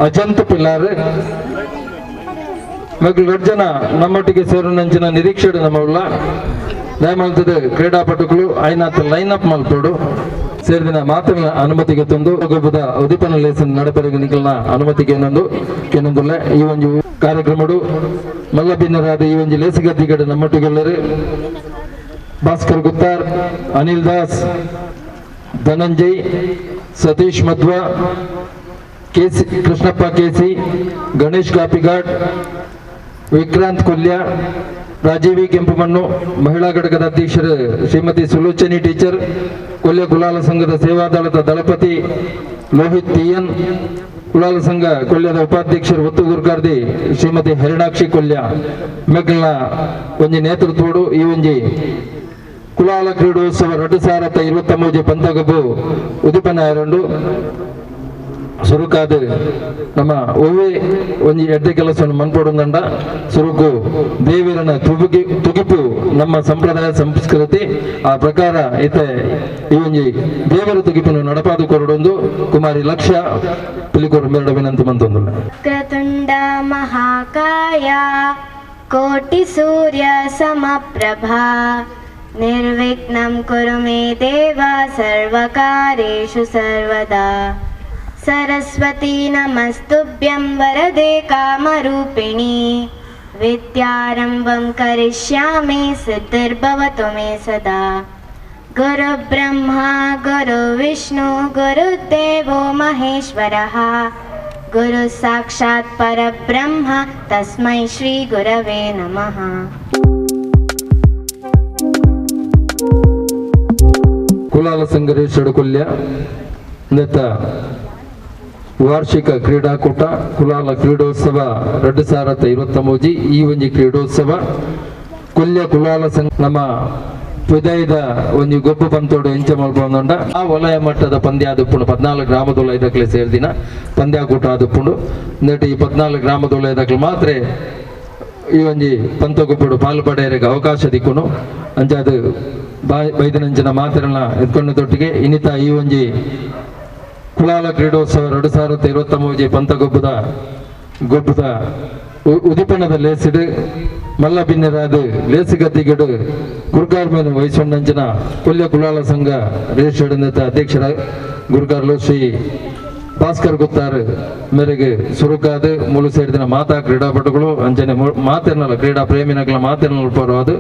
ಅಜಂತ್ pillar ಮಗಳು 2 ಜನ ನಮ್ಮೊಟ್ಟಿಗೆ ಸೇರಿನಂಚಿನ ನಿರೀಕ್ಷೆ ನಮ್ಮಲ್ಲ ದಯಮಾಡ್ತದೆ ಕ್ರೀಡಾಪಟುಗಳು ಐನಾತ್ ಲೈನ್ ಅಪ್ ಮಲ್ಪೋಡು ಸೇರಿದಿನ ಮಾತಿನ ಅನುಮತಿಗೆ ತಂದು ಗೊಬ್ಬದ ಉದೀಪನ ಲೇಸನ್ ನಡೆಪರಿಗೆ ನಿಖಲ್ನ ಅನುಮತಿಗೆ ಏನೊಂದುಲ್ಲ ಈ ಒಂದು ಕಾರ್ಯಕ್ರಮಡು ಮಲ್ಲಭಿನ್ನರಾದ ಈ ಒಂದು ಲೇಸಿಗದ್ದಿಗಡೆ ನಮ್ಮೊಟ್ಟಿಗೆಲ್ಲರೂ ಭಾಸ್ಕರ್ ಗುತ್ತಾರ್, ಅನಿಲ್ ದಾಸ್, ಧನಂಜಯ್, ಸತೀಶ್ ಮಧ್ವ, ಕೆಸಿ ಕೃಷ್ಣಪ್ಪ ಕೆಸಿ, ಗಣೇಶ್ ಕಾಪಿಘಾಟ್, ವಿಕ್ರಾಂತ್ ಕೊಲ್ಯ, ರಾಜೀವಿ ಕೆಂಪುಮಣ್ಣು, ಮಹಿಳಾ ಘಟಕದ ಅಧ್ಯಕ್ಷರು ಶ್ರೀಮತಿ ಸುಲೋಚನಿ ಟೀಚರ್, ಕೊಲ್ಯ ಕುಲಾಲ ಸಂಘದ ಸೇವಾದಳದ ದಳಪತಿ ಲೋಹಿತ್ ಟಿಎನ್, ಕುಲಾಲ ಸಂಘ ಕೊಲ್ಯದ ಉಪಾಧ್ಯಕ್ಷರು ಒತ್ತು ಗುರುಕಾರ್ದಿ ಶ್ರೀಮತಿ ಹರಿಣಾಕ್ಷಿ ಕೊಲ್ಯ ಮೆಗ್ಗಳ ಒಂಜಿ ನೇತೃತ್ವಡು ಈ ಒಂಜಿ ಕುಲಾಲ ಕ್ರೀಡೋತ್ಸವ 2023 ಪಂತಗಬ್ಬು ಉದಿಪನ ಆಯರಂಡು ಸುರುಕಾದ ನಮ್ಮ ಒವ್ವೆ ಒಂಜಿ ಎಡ್ಡೆ ಕೆಲಸವನ್ನು ಮನ್ಪೊಡುಂದಂಡ ಸುರುಕು ದೇವರನ ತುಗಿಪು ನಮ್ಮ ಸಂಪ್ರದಾಯ ಸಂಸ್ಕೃತಿ ಆ ಪ್ರಕಾರ ಇತ್ತೆ ಈ ಒಂಜಿ ದೇವರ ತುಗಿಪನ್ನು ನಡಪಾದು ಕೊರಡೊಂದು ಕುಮಾರಿ ಲಕ್ಷ್ಯ ಪಿಲಿಕೋರು ಮೇರಡ ವಿನಂತಿ ಮಂತೊಂದುಲ್ಲ. ವಕ್ರತುಂಡ ಮಹಾಕಾಯ ಕೋಟಿ ಸೂರ್ಯ ಸಮಪ್ರಭಾ ನಿರ್ವಿಘ್ನಂ ಕುರು ಮೇ ದೇವ ಸರ್ವಕಾರ್ಯೇಷು ಸರ್ವದಾ सरस्वती नमस्तुभ्यं वरदे कामरूपिणी विद्यारम्भं करिष्यामि सिद्धिर्भवतु मे सदा गुरुब्रह्मा गुरुविष्णु गुरुदेवो महेश्वरः गुरु साक्षात् परब्रह्म तस्मै श्री गुरवे नमः. ಕುಲಾಲ ಸಂಘ ಕೊಲ್ಯ ನೆತ್ತ ವಾರ್ಷಿಕ ಕ್ರೀಡಾಕೂಟ ಕುಲಾಲ ಕ್ರೀಡೋತ್ಸವ 2023 ಈ ಒಂಜಿ ಕ್ರೀಡೋತ್ಸವ ಕೊಲ್ಯ ಕುಲಾಲ ಸಂಘ ನಮ್ಮ ವಿದಯದ ಒಂದು ಗೊಬ್ಬ ಪಂತೋಡು ಎಂಚ ಮಲ್ಪೊಂದುಂಡ ಆ ವಲಯ ಮಟ್ಟದ ಪಂದ್ಯ ಆದುಪ್ಪುಂಡು 14 ಗ್ರಾಮದೊಲಯದಕ್ಲೆ ಸೇರಿದಿನ ಪಂದ್ಯಾಕೂಟ ಆದುಪ್ಪುಂಡು ನೆಟ್ಟು ಈ 14 ಗ್ರಾಮದೊಲಯದಕ್ಲೆ ಮಾತ್ರ ಈ ಒಂಜಿ ಪಂತಗೊಬ್ಬಡು ಪಾಲು ಪಡೆಯರಿಗೆ ಅವಕಾಶ ದಿಕ್ಕುನು ಅಂಚಾದು ಬೈದನಂಚಿನ ಮಾತಿರನ್ನ ಎತ್ಕೊಂಡು ತೊಟ್ಟಿಗೆ ಇನ್ನಿತ ಈ ಒಂಜಿ ಕುಲಾಲ ಕ್ರೀಡೋತ್ಸವ 2023 ಪಂತಗೊಬ್ಬದ ಉದಿಪಣದ ಲೇಸಿಡು ಮಲ್ಲ ಭಿನ್ನರಾದ ಲೇಸಿಗದ್ದಿಗಡು ಗುರುಗಾರ್ಮೇನು ವಹಿಸೊಂಡಂಚಿನ ಕೊಲ್ಯ ಕುಲಾಲ ಸಂಘ ರೇಷಡಿನ ಅಧ್ಯಕ್ಷರ ಗುರುಗಾರ್ಲು ಶ್ರೀ ಭಾಸ್ಕರ್ ಗುತ್ತಾರ್ ಮೇರೆಗೆ ಸುರುಕಾದ ಮೂಲು ಸೇರಿದಿನ ಮಾತಾ ಕ್ರೀಡಾಪಟುಗಳು ಅಂಚನೆ ಮಾತಿರ್ನಲ್ಲ ಕ್ರೀಡಾ ಪ್ರೇಮಿನಗಳ ಮಾತಿರ್ನಲ್ಲ ಪರವಾದ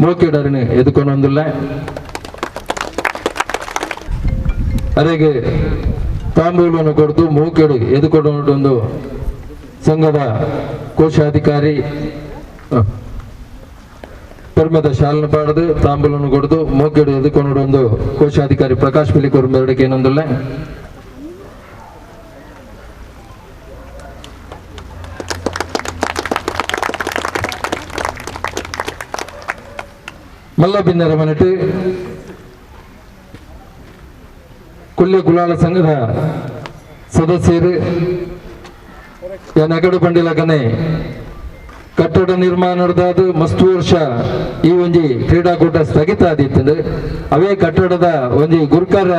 ಮೋಕಿಡರಿನ ಎದುಕೊಂಡೊಂದಿಲ್ಲ ಅರೆಗೆ ತಾಂಬೂಲವನ್ನು ಕೊಡ್ತು ಮೂಕೆಡು ಎದುಕೊಂಡೊಂದು ಸಂಘದ ಕೋಶಾಧಿಕಾರಿ ಪರ್ಮದ ಶಾಲನ ಪಾಡದು ತಾಂಬೂಲನ್ನು ಕೊಡ್ತು ಮೂಕೆಡು ಎದುಕೊಂಡೊಂದು ಕೋಶಾಧಿಕಾರಿ ಪ್ರಕಾಶ್ ಪಿಲಿಕೋರ್ ಮೇರಡಿಗೆ ಏನೊಂದಿಲ್ಲ. ಮಲ್ಲ ಭಿನ್ನರ ಮನೆಟ್ಟು ಕೊಲ್ಯ ಕುಲಾಲ ಸಂಘದ ಸದಸ್ಯರು ನಗಡು ಪಂಡಿಲಕನೆ ಕಟ್ಟಡ ನಿರ್ಮಾಣ ನಡೆದಾದ ಮಸ್ತು ವರ್ಷ ಈ ಒಂಜಿ ಕ್ರೀಡಾಕೂಟ ಸ್ಥಗಿತ ಆದಿತ್ತು ಅವೇ ಕಟ್ಟಡದ ಒಂಜಿ ಗುರುಕಾರನ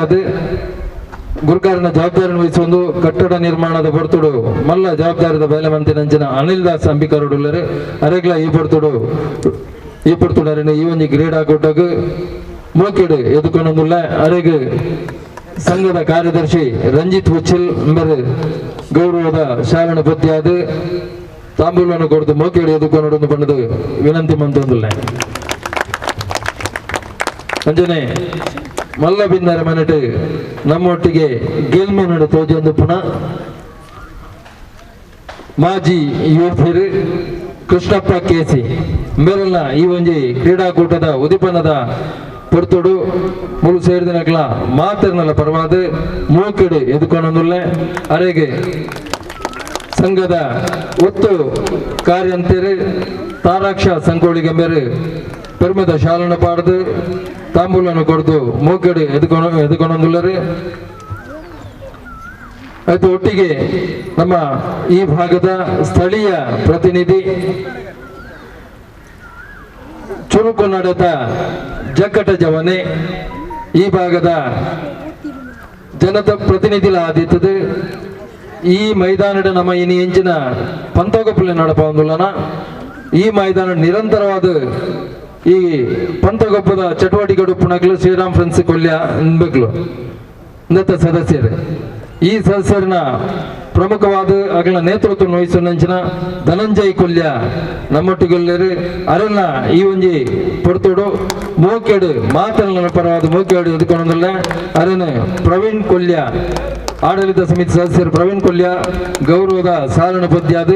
ಜವಾಬ್ದಾರಿಯನ್ನು ವಹಿಸೊಂದು ಕಟ್ಟಡ ನಿರ್ಮಾಣದ ಬರ್ತುಡು ಮಲ್ಲ ಜವಾಬ್ದಾರಿದ ಬೇಲೆ ಮಂತಿನಂಚಿನ ಅನಿಲ್ ದಾಸ್ ಅಂಬಿಕರುಡುಲ್ಲರು ಅರೆಗ್ಲ ಈ ಪಡ್ತುಡಾರೆ ಈ ಒಂಜಿ ಕ್ರೀಡಾಕೂಟಕ್ಕೆ ಮೋಕೆಡು ಎದುಕೊಂಡೊಂದುಲ್ಲ ಅರೆಗೆ ಸಂಘದ ಕಾರ್ಯದರ್ಶಿ ರಂಜಿತ್ ಹುಚ್ಚಿಲ್ ಎಂಬರು ಗೌರವದ ಶಾವಣ ಪದ್ಯಾದ ತಾಂಬೂಲವನ್ನು ಕೊಡ್ದು ಮೋಕೆಡು ಎದುಕೊಂಡು ಬಣ್ಣದ ವಿನಂತಿ ಮಂತೊಂದುಲ್ಲ. ಅಂಜನೆ ಮಲ್ಲ ಭಿನ್ನರ ಮನೆಟ್ಟು ನಮ್ಮೊಟ್ಟಿಗೆ ಗೆಲ್ಮೆನಡು ತೋಜೊಂದು ಪುನಃ ಮಾಜಿ ಯುವತಿಯರು ಕೃಷ್ಣಪ್ಪ ಕೆಸಿ ಮೇಲನ್ನ ಈ ಒಂಜಿ ಕ್ರೀಡಾಕೂಟದ ಉದಿಪನದ ಪೊರ್ತುಡು ಮುಳು ಸೇರಿದಿನಕ್ಲ ಮಾತಿರ್ನಲ್ಲ ಪರವಾದ ಮೂಕೆಡು ಎದುಕೊಂಡೊಂದುಲ್ಲ ಅರೆಗೆ ಸಂಘದ ಒತ್ತು ಕಾರ್ಯಂತೇರು ತಾರಾಕ್ಷ ಸಂಕೋಳಿಗೆ ಮೇರೆ ಪರ್ಮದ ಶಾಲನ ಪಾಡ್ದು ತಾಂಬೂಲನ್ನು ಕೊಡ್ದು ಮೂಕೆಡು ಎದುಕೊಂಡೊಂದುಲ್ಲರು ಆಯ್ತು. ಒಟ್ಟಿಗೆ ನಮ್ಮ ಈ ಭಾಗದ ಸ್ಥಳೀಯ ಪ್ರತಿನಿಧಿ ಚುರುಕು ನಡೆದ ಜಕ್ಕಟ ಜವನೆ ಈ ಭಾಗದ ಜನತ ಪ್ರತಿನಿಧಿಲ ಆದಿತ್ತದು ಈ ಮೈದಾನದ ನಮ್ಮ ಇನಿ ಎಂಚಿನ ಪಂತಗೊಪ್ಪಲೆ ನಡಪಂದುಲ್ಲನ ಈ ಮೈದಾನ ನಿರಂತರವಾದ ಈ ಪಂತಗೊಪ್ಪದ ಚಟುವಟಿಕೆ ಪುಣಕಲು ಶ್ರೀರಾಮ್ ಫ್ರೆಂಡ್ಸ್ ಕೊಲ್ಯ ಅನ್ಬೇಕಲು ಇನ್ನತ ಸದಸ್ಯರು ಈ ಸದಸ್ಯರನ್ನ ಪ್ರಮುಖವಾದ ಅಗಳ ನೇತೃತ್ವ ವಹಿಸುವಂಚಿನ ಧನಂಜಯ್ ಕೊಲ್ಯ ನಮ್ಮೊಟ್ಟಿಗೊಳ್ಳರು ಅರನ್ನ ಈ ಒಂಜಿ ಪೊರ್ತೋಡು ಮೋಕೆಡು ಮಾತನ ಪರವಾದ ಮೋಕೆಡು ಎದುಕೊಂಡಲ್ಲ ಅರನ್ನ ಪ್ರವೀಣ್ ಕೊಲ್ಯ ಆಡಳಿತ ಸಮಿತಿ ಸದಸ್ಯರು ಪ್ರವೀಣ್ ಕೊಲ್ಯ ಗೌರವದ ಸಾರಣ ಪದ್ಯಾದ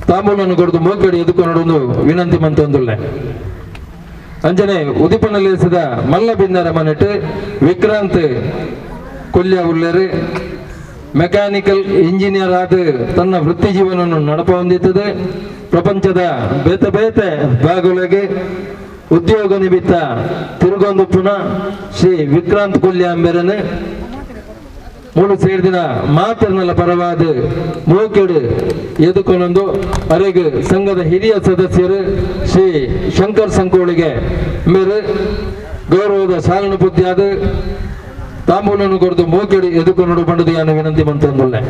ತಾಂಬೂಲನ್ನು ಕೊಡದು ಮೋಕೆಡು ಎದುಕೊಂಡು ವಿನಂತಿ ಮಂತೊಂದುಲ್ಲ ಅಂಜನೆ ಉದಿಪನಲ್ಲಿಸಿದ ಮಲ್ಲ ಬಿಂದರ ಮನೆಟ್ಟು ವಿಕ್ರಾಂತ್ ಕೊಲ್ಯ ಉಳ್ಳರು ಮೆಕ್ಯಾನಿಕಲ್ ಇಂಜಿನಿಯರ್ ಆದ ತನ್ನ ವೃತ್ತಿ ಜೀವನವನ್ನು ನಡಪ ಹೊಂದಿತ್ತದೆ ಪ್ರಪಂಚದ ಬೇತೆ ಬೇತೆ ಭಾಗಗಳಿಗೆ ಉದ್ಯೋಗ ನಿಮಿತ್ತ ತಿರುಗೊಂದು ಪುನಃ ಶ್ರೀ ವಿಕ್ರಾಂತ್ ಕೊಲ್ಯ ಅಂಬೆರನು ಮೂರು ಸೇರಿದಿನ ಮಾತರ್ನಲ್ಲ ಪರವಾದ ಮೋಕೆಡು ಎದುಕೊಂಡೊಂದು ಅರೆಗೆ ಸಂಘದ ಹಿರಿಯ ಸದಸ್ಯರು ಶ್ರೀ ಶಂಕರ್ ಸಂಕೋಳಿಗೆ ಮೇರೆ ಗೌರವದ ಸಾಲನ ಬುದ್ಧಿಯಾದ ತಾಂಬೂಲನ್ನು ಕೊರೆದು ಮೋಕೆಡು ಎದುಕೊಂಡು ಬಂಡದು ಯಾನ ವಿನಂತಿ ಮಂತೊಂದುಲ್ಲೆ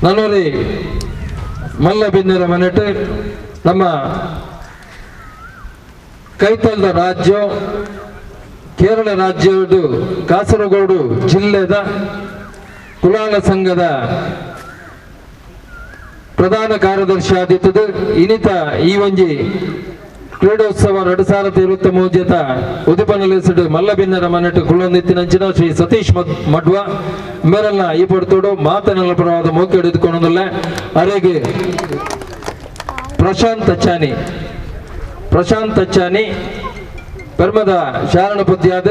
ನನ್ನೂರಿ ಮಲ್ಲ ಬಿನ್ನರ ಮನೆಟ್ಟು ನಮ್ಮ ಕೈತಲ್ದ ರಾಜ್ಯ ಕೇರಳ ರಾಜ್ಯದ ಕಾಸರಗೋಡು ಜಿಲ್ಲೆದ ಕುಲಾಲ ಸಂಘದ ಪ್ರಧಾನ ಕಾರ್ಯದರ್ಶಿ ಆದಿತ್ತದು ಇನಿತ ಈ ಒಂಜಿ ಕ್ರೀಡೋತ್ಸವ 2023 ಉದಿಪನಲ್ಲಿಸಿಡು ಮಲ್ಲಬಿನ್ನರ ಮನೆಟ್ಟು ಕುಳ್ಳೊಂದಿತ್ತಿನಂಚಿನ ಶ್ರೀ ಸತೀಶ್ ಮಡ್ವ ಮೇರಲ್ಲ ಈ ಪಡ್ತೋಡು ಮಾತನೆಲ್ಲ ಪರವಾದ ಮೋಕೆ ಹಿಡಿದುಕೊಂಡಲ್ಲ ಅರೆಗೆ ಪ್ರಶಾಂತ್ ಅಚ್ಚಾನಿ ಪರ್ಮದ ಶಾರಣ ಪದ್ಯಾದ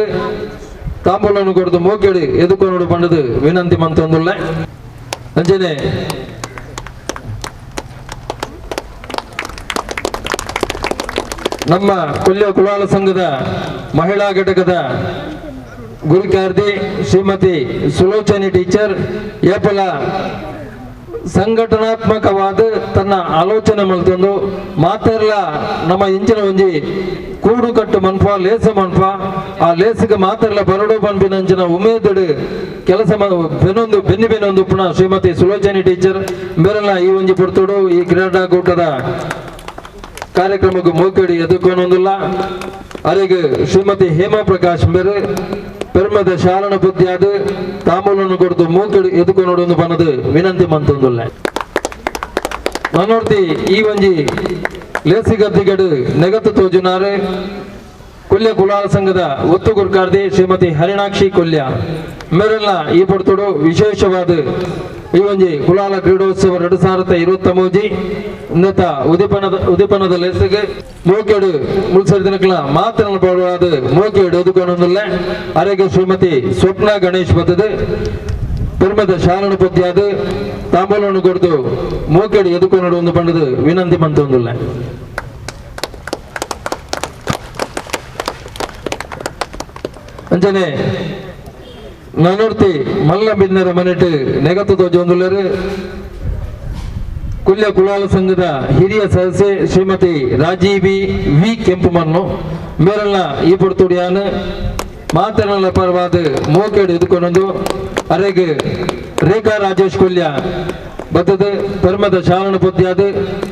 ತಾಂಬೂಲನ್ನು ಕೊಡದು ಮೋಕೆಡು ಎದುಕೊಂಡು ಬಂಡದು ವಿನಂತಿ ಮಂತೊಂದುಲ್ಲ ಅಂಜನೆ ನಮ್ಮ ಕೊಲ್ಯ ಕುಲಾಲ ಸಂಘದ ಮಹಿಳಾ ಘಟಕದ ಗುರುಕಾರ್ತಿ ಶ್ರೀಮತಿ ಸುಲೋಚನಿ ಟೀಚರ್ ಏಪಲ ಸಂಘಟನಾತ್ಮಕವಾದ ತನ್ನ ಆಲೋಚನೆ ಮಲ್ತೊಂದು ಮಾತೆಲ್ಲ ನಮ್ಮ ಇಂಚಿನ ಒಂಜಿ ಕೂಡು ಕಟ್ಟು ಮನ್ಪ ಲೇಸ ಮನ್ಪ ಆ ಲೇಸಿಗೆ ಮಾತೆಲ್ಲ ಬರಡು ಪನ್ಪಿನಂಚಿನ ಉಮೇದುಡು ಕೆಲಸ ಬೆನ್ನಿಬೆನ್ನೊಂದು ಪುನಃ ಶ್ರೀಮತಿ ಸುಲೋಚನಿ ಟೀಚರ್ ಬೇರೆಲ್ಲ ಈ ಒಂಜಿ ಪುರ್ತೋಡು ಈ ಕ್ರೀಡಾಕೂಟದ ಕಾರ್ಯಕ್ರಮಕ್ಕೆ ಮೋಕೆಡಿ ಎದುಕೊಂಡೊಂದಿಲ್ಲ ಅರೆಗೆ ಶ್ರೀಮತಿ ಹೇಮಾ ಪ್ರಕಾಶ್ ಬೇರೆ ಪೆರ್ಮದ ಶಾಲನ ಬುದ್ಧಿಯಾದ ತಾಂಬೂಲನ್ನು ಕೊಡ್ದು ಮೂಕೆಡು ಎದುಕೊಂಡು ಬನ್ನದು ವಿನಂತಿ ಮಂತೊಂದುಲ್ಲ ನನ್ನೋರ್ತಿ ಈ ಒಂಜಿ ಲೇಸಿಗದ್ದಿಗಡು ನೆಗತ್ತು ತೋಜುನಾರೆ ಕೊಲ್ಯ ಕುಲಾಲ ಸಂಘದ ಒತ್ತು ಗುರ್ಕಾರ್ತಿ ಶ್ರೀಮತಿ ಹರಿಣಾಕ್ಷಿ ಕೊಲ್ಯ ಮೇರೆಲ್ಲ ಈ ಪಡ್ತೋಡು ವಿಶೇಷವಾದ ಈ ಒಂಜಿ ಕುಲಾಲ ಕ್ರೀಡೋತ್ಸವ 2023 ಇನ್ನತ ಉದಿಪನದ ಲೆಸ್ಸಿಗೆ ಮೋಕೆಡು ಮುಳ್ಸರಿ ದಿನಕ್ಲ ಮಾತನ ಪರವಾದ ಮೋಕೆಡು ಎದುಕೊಂಡೊಂದುಲ್ಲ ಅರೆಗೆ ಶ್ರೀಮತಿ ಸ್ವಪ್ನ ಗಣೇಶ್ ಬರ್ತದೆ ಪೆರ್ಮದ ಶಾಲನ ಪದ್ಯಾದ ತಾಂಬೂಲನ್ನು ಕೊಡ್ದು ಮೋಕೆಡು ಎದುಕೊಂಡು ಒಂದು ಬಂಡದು ವಿನಂತಿ ಮಂತೊಂದುಲ್ಲ ಅಂಚನೆ ನನ್ನೂರ್ತಿ ಮಲ್ಲ ಬಿನ್ನರ ಮನೆಟ್ಟು ನೆಗತ್ತು ತೋಜೊಂದುಲ್ಲರು ಕೊಲ್ಯ ಕುಲಾಲ ಸಂಘದ ಹಿರಿಯ ಸದಸ್ಯೆ ಶ್ರೀಮತಿ ರಾಜೀವಿ ವಿ ಕೆಂಪುಮನ್ನು ಮೇರೆಲ್ಲ ಈ ಪುರ್ತುಡಿಯಾನು ಮಾತನೆಲ್ಲ ಪರವಾದ ಮೋಕೆಡು ಎದುಕೊಂಡು ಅರೆಗೆ ರೇಖಾ ರಾಜೇಶ್ ಕೊಲ್ಯ ಬದ್ದದ ಪರ್ಮದ ಶಾಲನ ಪದ್ಯಾದ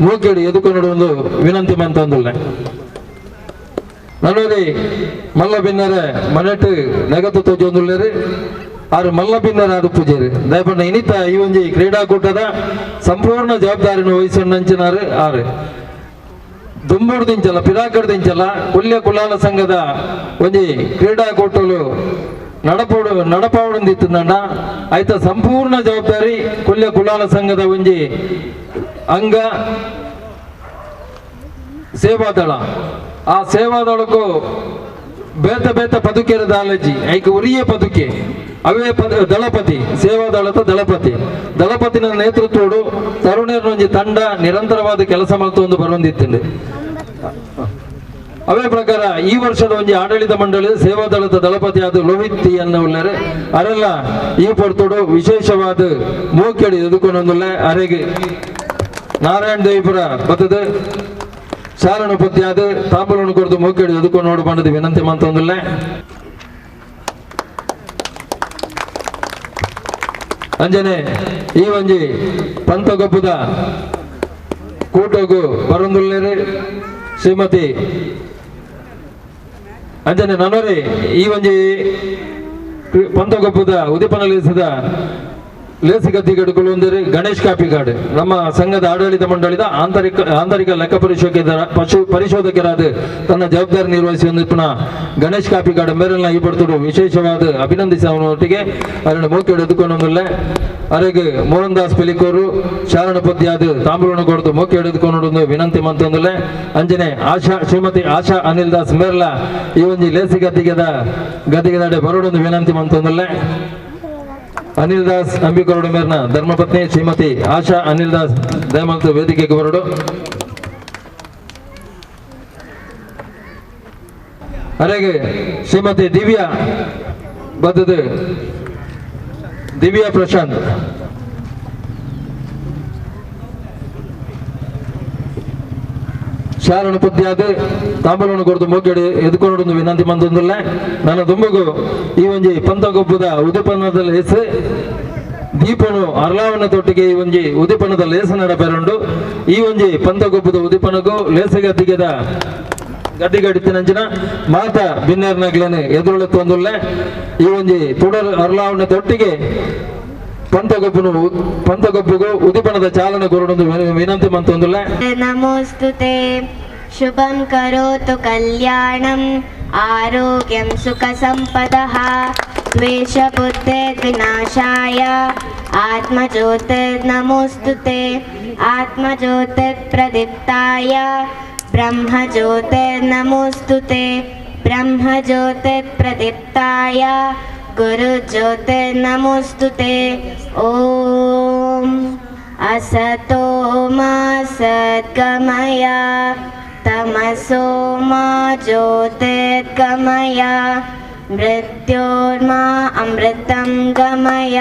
ಮೋಕೆಡು ಎದುಕೊಂಡು ಒಂದು ವಿನಂತಿ ಮಂತೊಂದುಲ್ಲ ನನ್ನೂರಿ ಮಲ್ಲ ಬಿನ್ನರ ಮನೆಟ್ಟು ನೆಗತ್ತು ತೋಜೊಂದುಲ್ಲರು ಆರು ಮಲ್ಲ ಬಿನ್ನರ ಆದ ಪೂಜೆರು ದಯಪಣ್ಣ ಇನಿತ ಈ ಒಂಜಿ ಕ್ರೀಡಾಕೂಟದ ಸಂಪೂರ್ಣ ಜವಾಬ್ದಾರಿನ ವಹಿಸೊಂಡಂಚಿನಾರು ಆರು ದುಂಬುಡು ದಿಂಚಲ್ಲ ಪಿರಾಕಡ್ ದಿಂಚಲ್ಲ ಕೊಲ್ಯ ಕುಲಾಲ ಸಂಘದ ಒಂಜಿ ಕ್ರೀಡಾಕೂಟಲು ನಡಪಾವಡಂದಿತ್ತಂಡ ಆಯ್ತ ಸಂಪೂರ್ಣ ಜವಾಬ್ದಾರಿ ಕೊಲ್ಯ ಕುಲಾಲ ಸಂಘದ ಒಂಜಿ ಅಂಗ ಸೇವಾದಳ ಆ ಸೇವಾದಳಕ್ಕೂ ಬೇತ ಬೇತ ಪದುಕೆರ ದಾಲಜಿ ಐಕ ಉರಿಯ ಪದುಕೆ ಅವೇ ದಳಪತಿ ಸೇವಾದಳದ ದಳಪತಿನ ನೇತೃತ್ವಡು ತರುಣರೊಂಜಿ ತಂಡ ನಿರಂತರವಾದ ಕೆಲಸ ಮಲ್ತೊಂದು ಬರೊಂದಿತ್ತಂಡು ಅವೇ ಪ್ರಕಾರ ಈ ವರ್ಷದ ಒಂಜಿ ಆಡಳಿತ ಮಂಡಳಿ ಸೇವಾದಳದ ದಳಪತಿ ಆದ ಲೋಹಿತ್ ಅನ್ನುಳ್ಳರೆ ಅರೆಲ್ಲ ಈ ಪೊರ್ತೋಡು ವಿಶೇಷವಾದ ಮೋಕೆಡು ಎದುಕೊಂಡೊಂದುಲ್ಲ ಅರೆಗೆ ನಾರಾಯಣ ದೇವಿಪುರ ಬತ್ತದ ಶಾಲನ ಪದ್ಯಾದ ತಾಂಬೂಲನ್ನು ಕೊಡ್ದು ಮೋಕೆಡು ಎದುಕೊಂಡು ಬಂಡದು ವಿನಂತಿ ಮಂತೊಂದುಲ್ಲ ಅಂಜನೆ ಈ ಒಂಜಿ ಪಂತಗೊಬ್ಬುದ ಕೂಟೋಗು ಬರಂದುಲ್ಲೇರು ಶ್ರೀಮತಿ ಅಂಜನೆ ನನೋರಿ ಈ ಒಂಜಿ ಪಂತಗೊಬ್ಬುದ ಉದಿಪನಲಿಸಿದ ಲೇಸಿಗದ್ದಿಗಡುಗಳು ಅಂದರೆ ಗಣೇಶ್ ಕಾಪಿಗಾಡ್ ನಮ್ಮ ಸಂಘದ ಆಡಳಿತ ಮಂಡಳಿದ ಆಂತರಿಕ ಲೆಕ್ಕ ಪರಿಶೋಧಕರಾದ ತನ್ನ ಜವಾಬ್ದಾರಿ ನಿರ್ವಹಿಸಿ ಹೊಂದಿನ ಗಣೇಶ್ ಕಾಪಿಗಾಡ್ ಮೇರೆಲ್ಲ ಈ ಪಡ್ತರು ವಿಶೇಷವಾದ ಅಭಿನಂದಿಸುವನೊಟ್ಟಿಗೆ ಅದನ್ನು ಮೂಕೆ ಎಳೆದುಕೊಂಡೊಂದಿಲ್ಲ ಅರೆಗೆ ಮೋಹನ್ ದಾಸ್ ಪೆಲಿಕೋರು ಶಾರಣ ಪದ್ಯಾದ ತಾಂಬೂಲನ ಕೊಡ್ತು ಮೂಕೆ ಎಳೆದುಕೊಂಡು ವಿನಂತಿ ಮಂತೊಂದಿಲ್ಲ ಅಂಜನೆ ಶ್ರೀಮತಿ ಆಶಾ ಅನಿಲ್ ದಾಸ್ ಮೇರೆಲ್ಲ ಈ ಒಂಜಿ ಲೇಸಿ ಗದ್ದಿಗೆದಾಡೆ ಬರೋಡೊಂದು ವಿನಂತಿ ಮಂತೊಂದಿಲ್ಲ ಅನಿಲ್ ದಾಸ್ ಅಂಬಿಕರೋಡು ಮೇರ್ನ ಧರ್ಮಪತ್ನಿ ಶ್ರೀಮತಿ ಆಶಾ ಅನಿಲ್ ದಾಸ್ ದಯಮಲ್ತು ವೇದಿಕೆಗೆ ಬರೋಡು ಅರೆಗೆ ಶ್ರೀಮತಿ ದಿವ್ಯಾ ಬದ್ದದು ದಿವ್ಯಾ ಪ್ರಶಾಂತ್ ಶಾರಣ ಪದ್ಯಾದ ತಾಂಬೂಲನ ಕೊರತು ಮೂಕೆಡೆ ಎದುಕೊಂಡು ವಿನಂತಿ ಮಂದೊಂದಿಲ್ಲ ನನ್ನ ದುಂಬಗು ಈ ಒಂಜಿ ಪಂತಗೊಬ್ಬುದ ಉದಿಪನ್ನದ ಲೇಸು ದೀಪನು ಅರ್ಲಾವನ ತೊಟ್ಟಿಗೆ ಈ ಒಂಜಿ ಉದಿಪನದ ಲೇಸ ನಡಪೆರಂಡು ಈ ಒಂಜಿ ಪಂತಗೊಬ್ಬುದ ಉದಿಪನಗೂ ಲೇಸಗದ್ದಿಗೆದ ಗದ್ದಿಗಡಿತಿನಂಚಿನ ಮಾತ ಬಿನ್ನೇರ್ನಗ್ಲೇನೆ ಎದುರುಳೆತ್ತೊಂದುಲ್ಲ ಈ ಒಂಜಿ ತುಡರ್ ಅರ್ಲಾವನ ತೊಟ್ಟಿಗೆ ಪಂತಗೊಬ್ಬುಗು ಉದಿಪನದ ಚಾಲನೆ ಕೊರಡೊಂದು ವಿನಂತಿ ಮಂತೊಂದುಲ್ಲ ನಮೋಸ್ತುತೆ ಶುಭಂ ಕರೋತು ಕಲ್ಯಾಣಂ ಆರೋಗ್ಯಂ ಸುಖ ಸಂಪದಃ ದ್ವೇಷ ಬುದ್ಧೇರ್ ವಿನಾಶಾಯ ಆತ್ಮಜ್ಯೋತಿರ್ ನಮೋಸ್ತುತೆ ಆತ್ಮಜ್ಯೋತಿರ್ ಪ್ರದೀಪ್ತಾಯ ಬ್ರಹ್ಮಜ್ಯೋತಿರ್ ನಮೋಸ್ತುತೆ ಬ್ರಹ್ಮಜ್ಯೋತಿರ್ ಪ್ರದೀಪ್ತಾಯ गुरुज्योतिर्नमोस्तुते ॐ असतो मा सद्गमय तमसो मा ज्योतिर्गमय मृत्योर्मा अमृतं गमय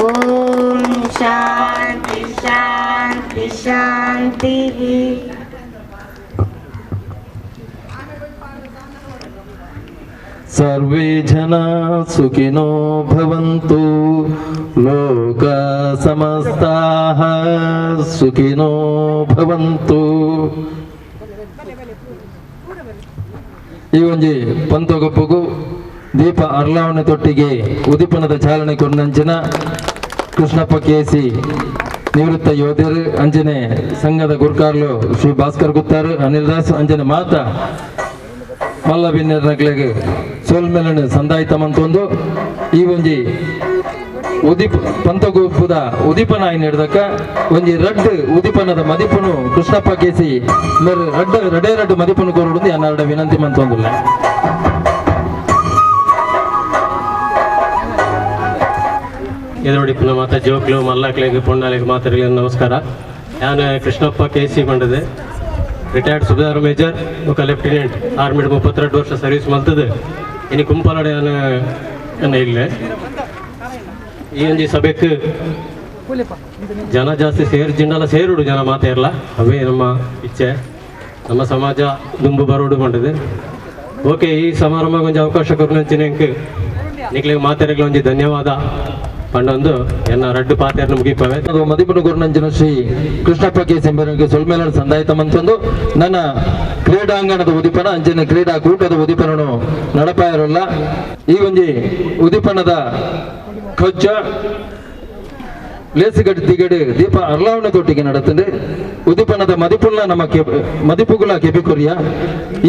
ॐ शान्ति शान्ति शान्तिः सर्वे जना सुखिनो भवन्तु लोक समस्ताः सुखिनो भवन्तु ಈ ಒಂಜಿ ಪಂತಗೊಬ್ಬುಗು ದೀಪ ಅರ್ಲಾವಣೆ ತೊಟ್ಟಿಗೆ ಉದಿಪನದ ಚಾಲನೆ ಕೊಂಡಂಚಿನ ಕೃಷ್ಣಪ್ಪ ಕೇಸಿ ನಿವೃತ್ತ ಯೋಧರು ಅಂಜನೆ ಸಂಘದ ಗುರ್ಕಾರ್ಲು ಶ್ರೀ ಭಾಸ್ಕರ್ ಗುತ್ತಾರು ಅನಿಲ್ ದಾಸ್ ಅಂಜನೆ ಮಾತ ಮಲ್ಲ ಬಿನ್ನೆರ್ನಗ್ಲೆಗೆ ಸೋಲ್ಮೇಲನೆ ಸಂದಾಯಿತ ಮಂತೊಂದು ಈ ಒಂಜಿ ಪಂತಗೊಬ್ಬುದ ಉದಿಪನ ಹಿಡಿದಕ್ಕ ಒಂಜಿ ರಡ್ಡು ಉದಿಪನದ ಮದಿಪನು ಕೃಷ್ಣಪ್ಪ ಕೇಸಿ ರಡ್ಡೆ ರಡ್ಡು ಮದಿಪನು ಕೋರುಡು ಎನ್ನರಡ ವಿನಂತಿ ಮಂತೊಂದುಲ್ಲ ಎದುರುಡಿಪಿನ ಮಾತ ಜೋಕ್ಲು ಮಲ್ಲಕ್ಲೆಗೆ ಪೊಂಡಾಲಿಗೆ ಮಾತರಿಗೆ ನಮಸ್ಕಾರ ನಾನು ಕೃಷ್ಣಪ್ಪ ಕೇಸಿ ಬಂದಿದೆ ರಿಟೈರ್ಡ್ ಸುಬೇದಾರ್ ಮೇಜರ್ ఒక ಲೆಫ್ಟಿನೆಂಟ್ ಆರ್ಮಿಡ್ 32 ವರ್ಷ ಸರ್ವಿಸ್ ಮಲ್ತದೆ ಇನ್ನು ಕುಂಪಲಡೆ ನಾನು ಇಲ್ಲೇ ಈ ಒಂಜಿ ಸಭೆಗೆ ಜನ ಜಾಸ್ತಿ ಜಿಂಡಲ ಸೇರುಡು ಜನ ಮಾತಾಡಲ್ಲ ಅವೇ ನಮ್ಮ ಇಚ್ಛೆ ನಮ್ಮ ಸಮಾಜ ದುಂಬು ಬರೋಡು ಮಾಡಿದೆ ಓಕೆ ಈ ಸಮಾರಂಭ ಒಂಜಿ ಅವಕಾಶ ಕೊರ್ನಂಚಿನೆಂಕ್ ನಿಕ್ಲೆಗೆ ಮಾತಾಡಕ್ಕೆ ಒಂಜಿ ಧನ್ಯವಾದ ಪಂಡೊಂದು ಎನ್ನ ರಡ್ಡು ಪಾತೆರ್ನ ಮುಗಿಪವೆ ಮದಿಪನು ಗುರುನಂಜನ ಶ್ರೀ ಕೃಷ್ಣಪ್ಪ ಕೇಸೆಂಬರಿಗೆ ಸೊಲ್ಮೇಲನ ಸಂದಾಯಿತ ಮಂತಂದು ನನ್ನ ಕ್ರೀಡಾಂಗಣದ ಉದಿಪನ ಅಂಚಿನ ಕ್ರೀಡಾ ಕೂಟದ ಉದಿಪನನು ನಡಪಾಯರಲ್ಲ ಈ ಒಂಜಿ ಉದಿಪನದ ಕೊಚ್ಚ ಲೇಸಿಗಡ್ ದಿಗಡು ದೀಪ ಅರ್ಲಾವಣ ತೊಟ್ಟಿಗೆ ನಡತಂದೆ ಉದಿಪನದ ಮದಿಪುಲ್ಲ ನಮ್ಮ ಮದಿಪುಗುಲ ಕೆಪಿಕೊರಿಯ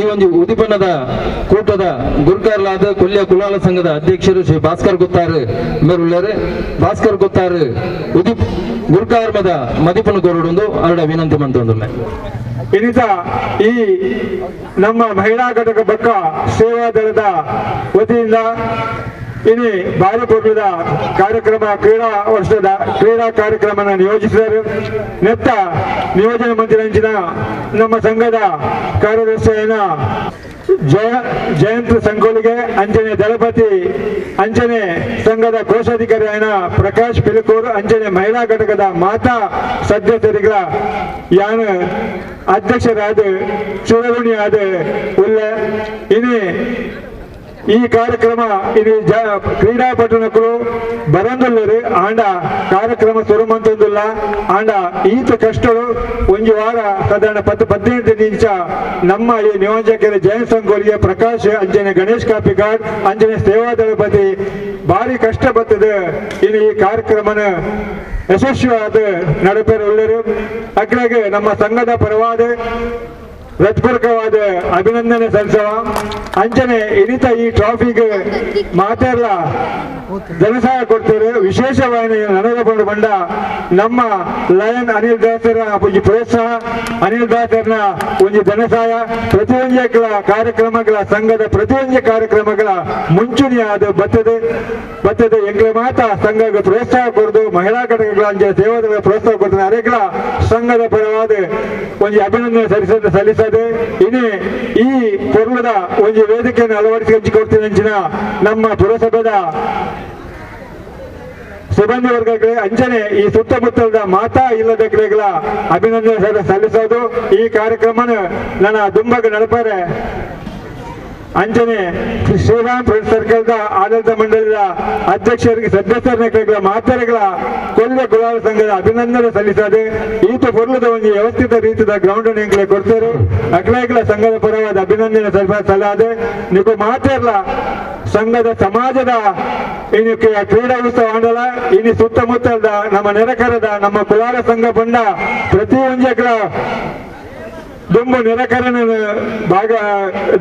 ಈ ಒಂದು ಉದಿಪನದ ಕೂಟದ ಗುರ್ಕಾರ್ಲಾದ ಕೊಲ್ಯ ಕುಲಾಲ ಸಂಘದ ಅಧ್ಯಕ್ಷರು ಶ್ರೀ ಭಾಸ್ಕರ್ ಗುತ್ತಾರು ಮೇರುಳ್ಳರು ಭಾಸ್ಕರ್ ಗುತ್ತಾರು ಉದಿಪ್ ಗುರ್ಕಾರ್ಮದ ಮದಿಪನ ಕೋರುಡೊಂದು ಅರಡ ವಿನಂತಿ ಮಂತೊಂದುಲ್ಲ ಇನ್ನಿತ ಈ ನಮ್ಮ ಮಹಿಳಾ ಘಟಕ ಪಕ್ಕ ಸೇವಾದಳದ ವತಿಯಿಂದ ಇನ್ನು ಬಾರಿ ಪೂರ್ವದ ಕಾರ್ಯಕ್ರಮ ಕ್ರೀಡಾ ಕಾರ್ಯಕ್ರಮ ನಿಯೋಜಿಸಿದರು ನೆತ್ತ ನಿಯೋಜನೆ ಮಂತ್ರಿ ನಮ್ಮ ಸಂಘದ ಕಾರ್ಯದರ್ಶಿಯನ ಜಯಂತ್ ಸಂಕೋಲಿಗೆ ಅಂಜನೆ ದಳಪತಿ ಅಂಜನೆ ಸಂಘದ ಕೋಶಾಧಿಕಾರಿ ಪ್ರಕಾಶ್ ಪಿಲಕೂರ್ ಅಂಜನೆ ಮಹಿಳಾ ಘಟಕದ ಮಾತಾ ಸದಸ್ಯರಿಗಳ ಯಾನ ಅಧ್ಯಕ್ಷರಾದ ಚುನಾವಣೆಯಾದ ಉಲ್ಲ ಇನ್ನು ಈ ಕಾರ್ಯಕ್ರಮ ಇದು ಕ್ರೀಡಾಪಟುನಕ್ಕಳು ಬರಂದುಲ್ಲರು ಆಂಡ ಕಾರ್ಯಕ್ರಮ ಸುರುಮಂತಂದುಲ್ಲ ಆಂಡ ಈತ ಕಷ್ಟಗಳು ಒಂದು ವಾರ ಸಾಧಾರಣ 10-15 ನಿಮಿಷ ನಮ್ಮ ಈ ನಿಯೋಜಕರ ಜಯಂತ್ ಸಂಗೋಲಿಯ ಪ್ರಕಾಶ್ ಅಂಜನೆ ಗಣೇಶ್ ಕಾಪಿಕಾಡ್ ಅಂಜನೆ ಸೇವಾ ದಳಪತಿ ಭಾರಿ ಕಷ್ಟ ಬರ್ತದೆ ಇನ್ನು ಈ ಕಾರ್ಯಕ್ರಮನ ಯಶಸ್ವಿಯಾದ ನಡೆಪೇರು ಉಳ್ಳರು ಅಕ್ಲಾಗೆ ನಮ್ಮ ಸಂಘದ ಪರವಾದ ಹೃತ್ಪೂರ್ವಕವಾದ ಅಭಿನಂದನೆ ಸಲ್ಲಿಸವ ಅಂಚನೆ ಇನ್ನಿತ ಈ ಟ್ರಾಫಿಗೆ ಮಾತೆಲ್ಲ ಧನಸಹಾಯ ಕೊಡ್ತಾರೆ ವಿಶೇಷವಾಗಿ ನನಗಕೊಂಡು ಬಂದ ನಮ್ಮ ಲಯನ್ ಅನಿಲ್ ದಾಸರ ಒಂದು ಪ್ರೋತ್ಸಾಹ ಅನಿಲ್ ದಾಸರ್ನ ಒಂದು ಧನಸಹಾಯ ಪ್ರತಿಯೊಂದು ಕಾರ್ಯಕ್ರಮಗಳ ಸಂಘದ ಪ್ರತಿಯೊಂದು ಕಾರ್ಯಕ್ರಮಗಳ ಮುಂಚೂಣಿಯಾದ ಬರ್ತದೆ ಎಂಗ್ಲೆ ಮಾತ್ರ ಸಂಘಕ್ಕೆ ಪ್ರೋತ್ಸಾಹ ಕೊಡೋದು ಮಹಿಳಾ ಘಟಕಗಳ ಸೇವಾದ ಪ್ರೋತ್ಸಾಹ ಕೊಡ್ತಾರೆ ಅರೆಗಳ ಸಂಘದ ಪರವಾದ ಒಂದು ಅಭಿನಂದನೆ ಸಲ್ಲಿಸದೆ ಇನ್ನು ಈ ಪೊರ್ಲದ ಒಂದು ವೇದಿಕೆಯನ್ನು ಅಳವಡಿಸಿ ಕೊಡ್ತೀನಿ ಅಂಚಿನ ನಮ್ಮ ಪುರಸಭೆದ ಸಿಬ್ಬಂದಿ ವರ್ಗಕ್ಕೆ ಅಂಚನೆ ಈ ಸುತ್ತಮುತ್ತಲದ ಮಾತಾ ಇಲ್ಲದ ಕಡೆಗಳ ಅಭಿನಂದನೆ ಸಲ್ಲಿಸೋದು ಈ ಕಾರ್ಯಕ್ರಮನ ನನ್ನ ದುಂಬಗೆ ನಡಪಾರೆ ಅಂಚನೆ ಶ್ರೀರಾಮ್ ಸರ್ಕಲ್ದ ಆಡಳಿತ ಮಂಡಳಿಯ ಅಧ್ಯಕ್ಷರಿಗೆ ಸದಸ್ಯರ ಮಾತರೆಗಳ ಕೊಲ್ಲೆ ಕುಲಾಲ ಸಂಘದ ಅಭಿನಂದನೆ ಸಲ್ಲಿಸದೆ ಈತ ಪೊರ್ಲದ ಒಂದು ವ್ಯವಸ್ಥಿತ ರೀತಿಯ ಗ್ರೌಂಡ್ ಅನ್ನು ಕೊಡ್ತಾರೆ ಅಕ್ಲೇಗಳ ಸಂಘದ ಪರವಾದ ಅಭಿನಂದನೆ ಸಲ್ಲಿಸದೆ ನೀವು ಮಾತಾಡಲ್ಲ ಸಂಘದ ಸಮಾಜದ ಇನ್ನಕ್ಕೆ ಕ್ರೀಡಾ ಉತ್ಸವ ಆಂಡಲ ಇನ್ನು ಸುತ್ತಮುತ್ತಲದ ನಮ್ಮ ನೆರೆಕರದ ನಮ್ಮ ಕುಲಾಲ ಸಂಘ ಬಂಡ ಪ್ರತಿಯೊಂದು ದುಂಬು ನಿರಕರಣ ಭಾಗ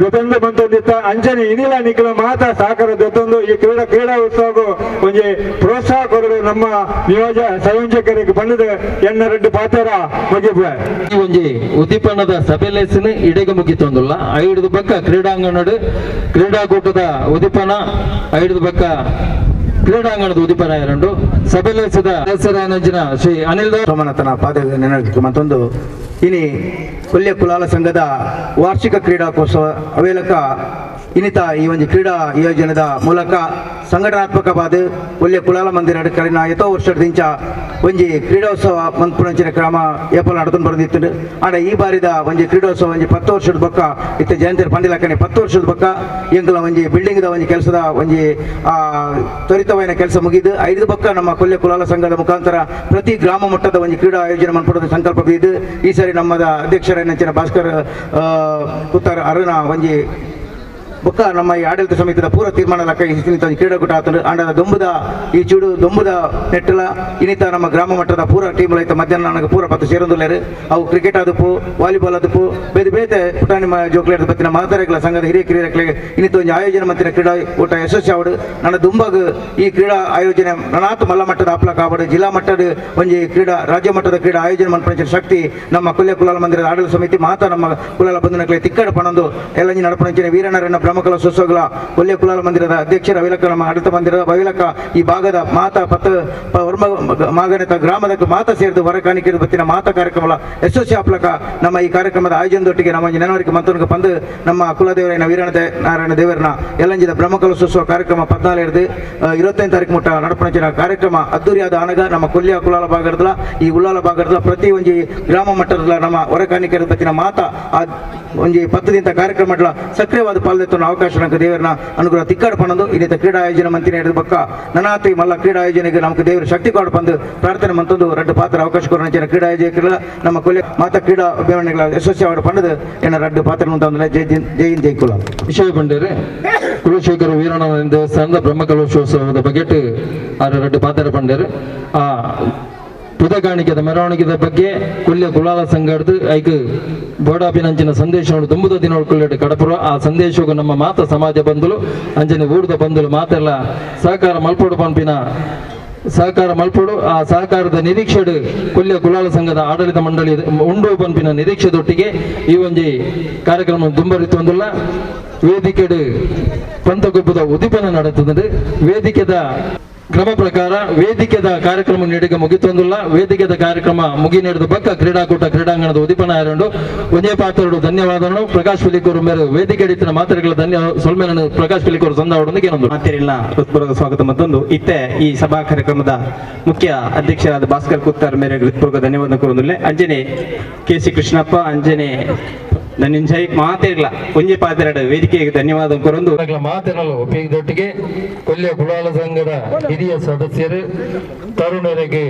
ಜೊತೆಂದು ಬಂತಂದಿತ್ತ ಅಂಚನೆ ಇನಿಲ ನಿಖಿಲ ಮಾತ ಸಾಕರ ಜೊತೆಂದು ಈ ಕ್ರೀಡಾ ಉತ್ಸವಗೂ ಒಂದು ಪ್ರೋತ್ಸಾಹ ಕೊಡಲು ನಮ್ಮ ಸಂಯೋಜಕರಿಗೆ ಬಂದಿದೆ ಎನ್ನ ಪಾತ್ರ ಮುಗಿಬ ಈ ಒಂಜಿ ಉದ್ದೀಪನದ ಸಭೆಲೆಸಿನ ಇಡೆಗೆ ಮುಗಿತೊಂದುಲ್ಲ 5 ಪಕ್ಕ ಕ್ರೀಡಾಂಗಣದ ಕ್ರೀಡಾಕೂಟದ ಉದ್ದೀಪನ 5 ಪಕ್ಕ ಕ್ರೀಡಾಂಗಣದ ಉದ್ದೀಪನ ಎರಡು ಸಭೆಲೆಸಿದ ಹೆಸರಿನ ಶ್ರೀ ಅನಿಲ್ ಸೋಮನಾಥನ ಪಾದ ನೆನಪಿಗೆ ಮತ್ತೊಂದು ಇನಿ ಕೊಲ್ಲೆ ಕುಲಾಲ ಸಂಘದ ವಾರ್ಷಿಕ ಕ್ರೀಡಾಕೋತ್ಸವ ಅವೇಲಕ ಇನ್ನಿತ ಈ ಒಂದು ಕ್ರೀಡಾ ಯೋಜನೆದ ಮೂಲಕ ಸಂಘಟನಾತ್ಮಕವಾದ ಕೊಲ್ಲೆ ಕುಲಾಲ ಮಂದಿರ ಕಲಿನ ಎಷ್ಟೋ ವರ್ಷದಿಂದ ಒಂಜಿ ಕ್ರೀಡೋತ್ಸವ ಮಂತ್ಪುರಂಚಿನ ಕ್ರಮ ಏಪಲ್ ನಡ್ಕೊಂಡು ಬಂದಿತ್ತು ಆಡ ಈ ಬಾರಿದ ಒಂಜಿ ಕ್ರೀಡೋತ್ಸವ ಒಂಜಿ 10 ವರ್ಷದ ಬಕ್ಕ ಇತ್ತ ಜಯಂತಿ ಪಂಡಿಲಕ್ಕನೆ 10 ವರ್ಷದ ಬಕ್ಕ ಎಂಕಲ ಒಂಜಿ ಬಿಲ್ಡಿಂಗ್ದ ಒಂಜಿ ಕೆಲಸದ ಒಂಜಿ ತ್ವರಿತವಾದ ಕೆಲಸ ಮುಗಿದು 5 ಬಕ್ಕ ನಮ್ಮ ಕೊಲ್ಲೆ ಕುಲಾಲ ಸಂಘದ ಮುಖಾಂತರ ಪ್ರತಿ ಗ್ರಾಮ ಮಟ್ಟದ ಒಂಜಿ ಕ್ರೀಡಾ ಆಯೋಜನೆ ಮಾಡ್ಕೊಡೋದು ಸಂಕಲ್ಪ ಬಿದ್ದು ಈ ಸಾರಿ ನಮ್ಮದ ಅಧ್ಯಕ್ಷರ ನೆಚ್ಚಿನ ಭಾಸ್ಕರ್ ಕುತ್ತಾರ್ ಅರುಣ ಒಂಜಿ ಬೊಕ್ಕ ನಮ್ಮ ಈ ಆಡಳಿತ ಸಮಿತಿದ ಪೂರ ತೀರ್ಮಾನ ಲೆಕ್ಕ ಕ್ರೀಡಾಕೂಟ ಆತಂಡು ಅಂಡದ ದೊಂಬುದ ಈ ಚೂಡು ದೊಂಬುದ ನೆಟ್ಟಲ ಇನ್ನಿತ ನಮ್ಮ ಗ್ರಾಮ ಮಟ್ಟದ ಪೂರ ಟೀಮ್ ಐತೆ ಮಧ್ಯಾಹ್ನ ನನಗೆ ಪೂರ 10 ಸೇರೊಂದುಲ್ಲೇರು ಅವು ಕ್ರಿಕೆಟ್ ಆದಪ್ಪು ವಾಲಿಬಾಲ್ ಆದಪ್ಪು ಬೇರೆ ಬೇರೆ ಪುಟಾಣಿ ಜೋಕ್ಲೇಟ್ ಬತ್ತಿನ ಮಾತರೆಗಳ ಸಂಘದ ಹಿರಿಯ ಕ್ರೀಡೆಗಳಿಗೆ ಇನ್ನಿತ ಒಂದು ಆಯೋಜನೆ ಮಂತ್ರಿನ ಕ್ರೀಡಾ ಊಟ ಯಶಸ್ವಿ ಆವಡು ನನ್ನ ದುಂಬಾಗ ಈ ಕ್ರೀಡಾ ಆಯೋಜನೆ ನನಾತು ಮಲ್ಲ ಮಟ್ಟದ ಆಪ್ಲಕ ಆವಡು ಜಿಲ್ಲಾ ಮಟ್ಟದ ಒಂಜಿ ಕ್ರೀಡಾ ರಾಜ್ಯ ಮಟ್ಟದ ಕ್ರೀಡಾ ಆಯೋಜನೆ ಮಾಡ್ಪಂಚಿನ ಶಕ್ತಿ ನಮ್ಮ ಕೊಲ್ಲೆ ಕುಲಾಲ ಮಂದಿರದ ಆಡಳಿತ ಸಮಿತಿ ಮಾತಾ ನಮ್ಮ ಕುಲಾಲ ಬಂಧನಕ್ಕೆ ತಿಕ್ಕಡ ಪಣಂದು ಎಲ್ಲಂಜಿ ನಡಪಂಚಿನ ವೀರಣ್ಣರನ್ನ ಬ್ರಹ್ಮಕಲ ಸುಸೋಗಲ ಕೊಲ್ಲೆ ಕುಲಾಲ ಮಂದಿರದ ಅಧ್ಯಕ್ಷರ ಅವಿಲಕ ನಮ್ಮ ಆಡಳಿತ ಮಂದಿರದ ಅವಿಲಕ ಈ ಭಾಗದ ಮಾತಾ ಮಾಗನೆತ ಗ್ರಾಮದ ಮಾತಾ ಸೇರಿದು ಹೊರಕಾಣಿಕೆ ಬತ್ತಿನ ಮಾತಾ ಕಾರ್ಯಕ್ರಮ ಯಶಸ್ವಿ ಆಪ್ಲಕ ನಮ್ಮ ಈ ಕಾರ್ಯಕ್ರಮದ ಆಯೋಜನದೊಟ್ಟಿಗೆ ನಮ್ಮ ಜನವರಿಗೆ ಮಂತನಕ ಬಂದು ನಮ್ಮ ಕುಲದೇವರೈನ ನಾರಾಯಣ ದೇವರನ ಎಲ್ಲಂಜಿದ ಬ್ರಹ್ಮಕಲ ಸುಸೋ ಕಾರ್ಯಕ್ರಮ 14 25 ತಾರೀಕು ಮುಟ್ಟ ನಡಪಂಚಿನ ಕಾರ್ಯಕ್ರಮ ಅದ್ದೂರಿಯಾದ ಅನಗ ನಮ್ಮ ಕೊಲ್ಯ ಕುಲಾಲ ಭಾಗದ ಈ ಉಳ್ಳಾಲ ಭಾಗದ ಪ್ರತಿ ಒಂಜಿ ಗ್ರಾಮ ಮಟ್ಟದ ನಮ್ಮ ಹೊರಕಾಣಿಕೆ ಬತ್ತಿನ ಮಾತಾ ಒಂಜಿ 10 ದಿನ ಕಾರ್ಯಕ್ರಮ ಸಕ್ರಿಯವಾದ ಪಾಲ್ದೆತ್ತನ ಅವಕಾಶ ದೇವರನ ಅನುಗ್ರಹ ತಿಕ್ಕಾಡು ಪಣದು ಇನ್ನಿತ ಕ್ರೀಡಾ ಆಯೋಜನೆ ಮಂತ್ರಿ ಹಿಡಿದ ಬಕ್ಕ ನನಾತಿ ಮಲ್ಲ ಕ್ರೀಡಾ ಆಯೋಜನೆಗೆ ನಮಗೆ ದೇವರ ಶಕ್ತಿ ಕಾರ್ಡ್ ಬಂದು ಪ್ರಾರ್ಥನೆ ಮಂತೊಂದು ರಡ್ಡು ಪಾತ್ರ ಅವಕಾಶ ಕೊಡ ಕ್ರೀಡಾ ಆಯೋಜಕರ ನಮ್ಮ ಕೊಲ್ಲೆ ಮಾತಾ ಕ್ರೀಡಾ ಅಭಿಮಾನಿಗಳ ಯಶಸ್ವಿ ಆವಡ ಪಂಡದು ಏನ ರಡ್ಡು ಪಾತ್ರ ಜೈ ಹಿಂದ್ ಜೈ ಕುಲಾಲ ವಿಷಯ ಬಂಡೇರೆ ಕುಲಶೇಖರ ವೀರಣ್ಣ ದೇವಸ್ಥಾನದ ಬ್ರಹ್ಮಕಲಶೋತ್ಸವದ ಬಗೆಟ್ 2 ಪಾತ್ರ ಪಂಡೇರು ಆ ಪುದಗಾಣಿಕೆದ ಮೆರವಣಿಗೆದ ಬಗ್ಗೆ ಕೊಲ್ಯ ಕುಲಾಲ ಸಂಘದ ಐಕ್ ಬೋಡಾಪಿನಂಚಿನ ಸಂದೇಶವನ್ನು ತುಂಬುದ ದಿನ ಕೊಲ್ಲೆಡ್ ಕಡಪುರ ಆ ಸಂದೇಶವು ನಮ್ಮ ಮಾತ ಸಮಾಜ ಬಂಧುಲು ಅಂಜನೆ ಊರ್ದ ಬಂಧುಲು ಮಾತೆಲ್ಲ ಸಹಕಾರ ಮಲ್ಪೋಡು ಪಂಪಿನ ಸಹಕಾರ ಮಲ್ಪೋಡು ಆ ಸಹಕಾರದ ನಿರೀಕ್ಷೆಡು ಕೊಲ್ಯ ಕುಲಾಲ ಸಂಘದ ಆಡಳಿತ ಮಂಡಳಿ ಉಂಡು ಪಂಪಿನ ನಿರೀಕ್ಷೆದೊಟ್ಟಿಗೆ ಈ ಒಂಜಿ ಕಾರ್ಯಕ್ರಮ ದುಂಬರಿತೊಂದುಲ್ಲ ವೇದಿಕೆಡು ಪಂತಗೊಬ್ಬದ ಉದ್ದೀಪನ ನಡೆಯುತ್ತದೆ ವೇದಿಕೆದ ಕ್ರಮ ಪ್ರಕಾರ ವೇದಿಕೆದ ಕಾರ್ಯಕ್ರಮ ನೀಡಿಗೆ ಮುಗಿತೊಂದಿಲ್ಲ ವೇದಿಕೆದ ಕಾರ್ಯಕ್ರಮ ಮುಗಿ ನೀಡಿದ ಬಕ್ಕ ಕ್ರೀಡಾಕೂಟ ಕ್ರೀಡಾಂಗಣದ ಉದ್ದೀಪನ ಆರಂಡು ಒಂದೇ ಪಾತ್ರರು ಧನ್ಯವಾದಗಳು ಪ್ರಕಾಶ್ ಪಿಲಿಕೂರು ಮೇರೆ ವೇದಿಕೆ ಹಿಡಿತಿನ ಮಾತುಗಳ ಧನ್ಯ ಸೊಲ್ಮೇನ ಪ್ರಕಾಶ್ ಪಿಲಿಕೂರು ಸಂದಾವಡೊಂದಿಗೆ ಏನೊಂದು ಮಾತೆಲ್ಲ ಹೃತ್ಪೂರ್ವಕ ಸ್ವಾಗತ ಮತ್ತೊಂದು ಇತ್ತೆ ಈ ಸಭಾ ಕಾರ್ಯಕ್ರಮದ ಮುಖ್ಯ ಅಧ್ಯಕ್ಷರಾದ ಭಾಸ್ಕರ್ ಕುತ್ತಾರ್ ಮೇರೆ ಹೃತ್ಪೂರ್ವಕ ಧನ್ಯವಾದ ಕೋರುವುದಿಲ್ಲ ಅಂಜನೆ KC ಕೃಷ್ಣಪ್ಪ ಅಂಜನೆ ನನ್ನ ಜೈಕ್ ಮಾತಿರ್ಲ ಒಂಜಿ ಪಾತ್ರೆಡ್ ವೇದಿಕೆಗೆ ಧನ್ಯವಾದ ಕೊರೊಂದು ಮಾತಿರಲು ಒಪ್ಪಿಗೆದೊಟ್ಟಿಗೆ ಕೊಲ್ಯ ಕುಲಾಲ ಸಂಘದ ಹಿರಿಯ ಸದಸ್ಯರು ತರುಣರಿಗೆ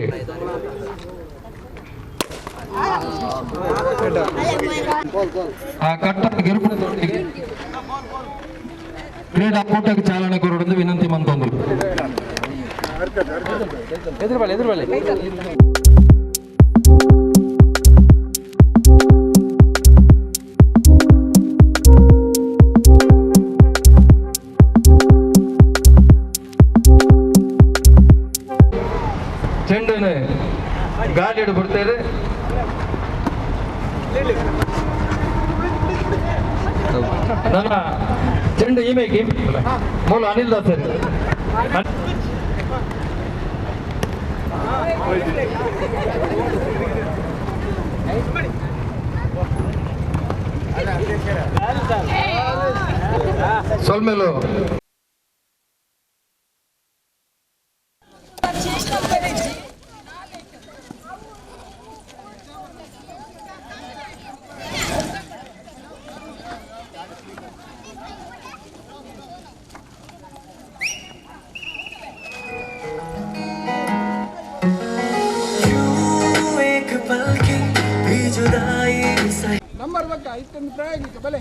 ಆ ಕಟ್ಟ ಗೆರುಪುರದೊಟ್ಟಿಗೆ ಕ್ರೀಡಾಕೂಟಕ್ಕೆ ಚಾಲನೆ ಕೊರೊಂದು ವಿನಂತಿ ಮಂತೊಂದು ಚೆಂಡನ್ನು ಗಾಳಿ ಬಿಡ್ತಾರೆ ನನ್ನ ಚೆಂಡು ಈಮೇಗೆ ಮೂಲ ಅನಿಲ್ ದಾಸ್ ಸೊಲ್ಮೇಲು नंबर बघा इतकं प्रयोग का भले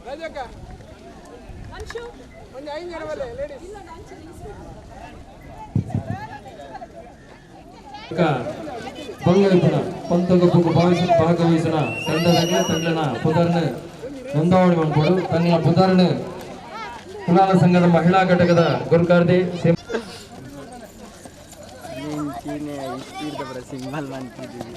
राजा म्हणजे 5 जण भले लेडीज ಬಂಗೈಪುರ ಪಂತಗಪ್ಪು ಭಾಗವಹಿಸಿನ ತಂಡದಲ್ಲಿ ತಂಡನ ಪುದರ್ನ ನೋಂದಾವಣಿ ಮಾಡಿಕೊಡು ತಂಗಳ ಪುದರ್ನ ಕುಲಾಲ ಸಂಘದ ಮಹಿಳಾ ಘಟಕದ ಗುರುಕಾರ್ತಿ ಸಿಂಬಲ್ ಮಾಡ್ತಿದ್ದೀವಿ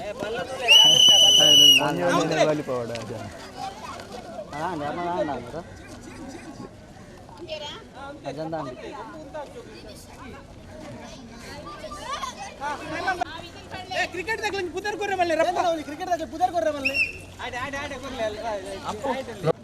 क्रिकेट पुदर कोरे बल्ले रप्पा क्रिकेट पुदर कोरे बल्ले आडे आडे आडे कोरले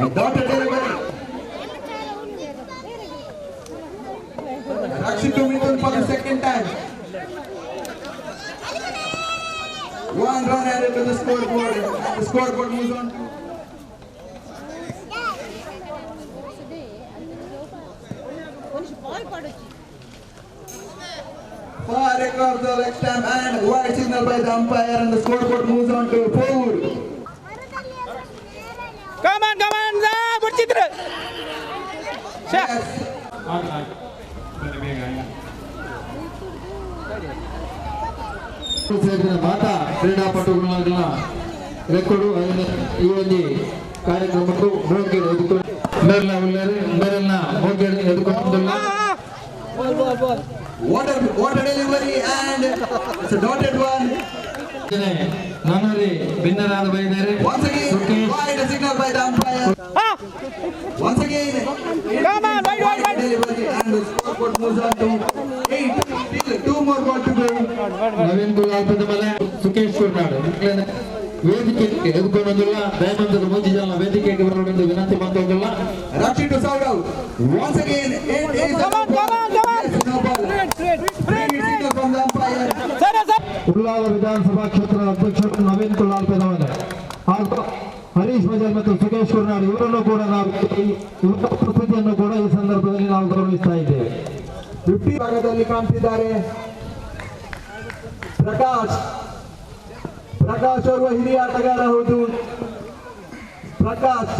Dotted delivery. Rakshit to Mithun for the second time. 1 run added to the scoreboard, and the scoreboard moves on to far across the leg stamp and white signal by the umpire, and the scoreboard moves on to 4. Come on, Burchitra. Yes. ಸೇರಿದ ಮಾತಾ ಕ್ರೀಡಾಪಟುಗಳ record ಈ ಒಂದು ಕಾರ್ಯಕ್ರಮಕ್ಕೂ ಮೋಗೆಡ್ ಎದುಕೊಂಡು ಮೇಲಿನ ಮೋಗೆಡ್ ಎದುಕೊಂಡಿಲ್ಲ. What a delivery, and it's a dotted one. ನನ್ನರಿ ಭಿನ್ನರಾದ ಬೈದರೆ Once again, wide signal by the umpire. Once again, Come on, wide. delivery, and the scoreboard moves on to 8. Still 2 more ball to go. Naveen ಗುಲಾಲ್ಪದ ಮೇಲೆ ಸುಖೇಶ್ ಕುರ್ನಾಡು ವೇದಿಕೆಗೆ ಎದುಕೊಳ್ಳೋದಿಲ್ಲ. ದಯಮಂತದ ಮುಂಜಿಜಾಲ ವೇದಿಕೆಗೆ ಬರಬೇಕೆಂದು ವಿನಂತಿ ಮಾಡ್ತೋದಿಲ್ಲ. Rakshit to sound out. Once again, 8 is Come on. yes, no ball. Free signal from the umpire. Ullal ವಿಧಾನಸಭಾ ಕ್ಷೇತ್ರದ ಅಧ್ಯಕ್ಷರು ನವೀನ್ ಕುಲ್ಲಾಲ್ ಪೆದವನೆ ಹಾಗೂ ಹರೀಶ್ ಬಜಾರ್ ಮತ್ತು ಸುಖೇಶ್ ಕುರ್ನಾಡ್ ಇವರನ್ನು ಕೂಡ ನಾವು ಇವರ ಉಪಸ್ಥಿತಿಯನ್ನು ಕೂಡ ಈ ಸಂದರ್ಭದಲ್ಲಿ ನಾವು ಗೌರವಿಸ್ತಾ ಇದ್ದೇವೆ. 50 ಭಾಗದಲ್ಲಿ ಕಾಣ್ತಿದ್ದಾರೆ ಪ್ರಕಾಶ್ ಓರ್ವ ಹಿರಿಯ ಆಟಗಾರ ಹೌದು. ಪ್ರಕಾಶ್